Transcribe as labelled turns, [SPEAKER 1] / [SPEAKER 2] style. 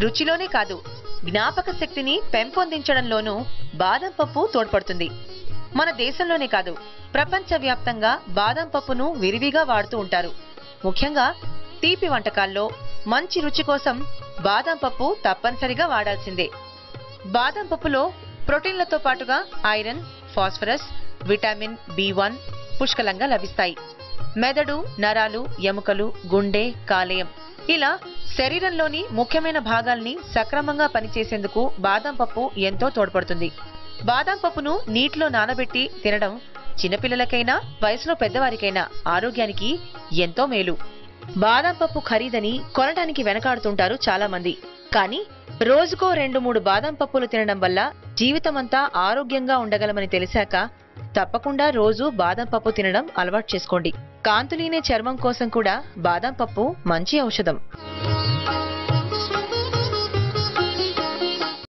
[SPEAKER 1] రుచిలోనే కాదు, జ్ఞాపక శక్తిని పెంపొందించడంలోనూ బాదం పప్పు తోడ్పడుతుంది. మన దేశంలోనే కాదు, ప్రపంచవ్యాప్తంగా బాదం పప్పును విరివిగా వాడుతూ ఉంటారు. ముఖ్యంగా తీపి వంటకాల్లో మంచి రుచి కోసం బాదం పప్పు తప్పనిసరిగా వాడాల్సిందే. బాదం పప్పులో ప్రోటీన్లతో పాటుగా ఐరన్, ఫాస్ఫరస్, విటమిన్ B1 పుష్కలంగా లభిస్తాయి. మెదడు, నరాలు, ఎముకలు, గుండె, కాలేయం ఇలా శరీరంలోని ముఖ్యమైన భాగాల్ని సక్రమంగా పనిచేసేందుకు బాదం పప్పు ఎంతో తోడ్పడుతుంది. బాదం పప్పును నీటిలో నానబెట్టి తినడం చిన్నపిల్లలకైనా వయసులో పెద్దవారికైనా ఆరోగ్యానికి ఎంతో మేలు. బాదం పప్పు ఖరీదని కొనడానికి వెనకాడుతుంటారు చాలా మంది. కానీ రోజుకో 2-3 బాదం పప్పులు తినడం వల్ల జీవితమంతా ఆరోగ్యంగా ఉండగలమని తెలిసాక తప్పకుండా రోజు బాదం పప్పు తినడం అలవాటు చేసుకోండి. కాంతులీనే చర్మం కోసం కూడా బాదం పప్పు మంచి ఔషధం.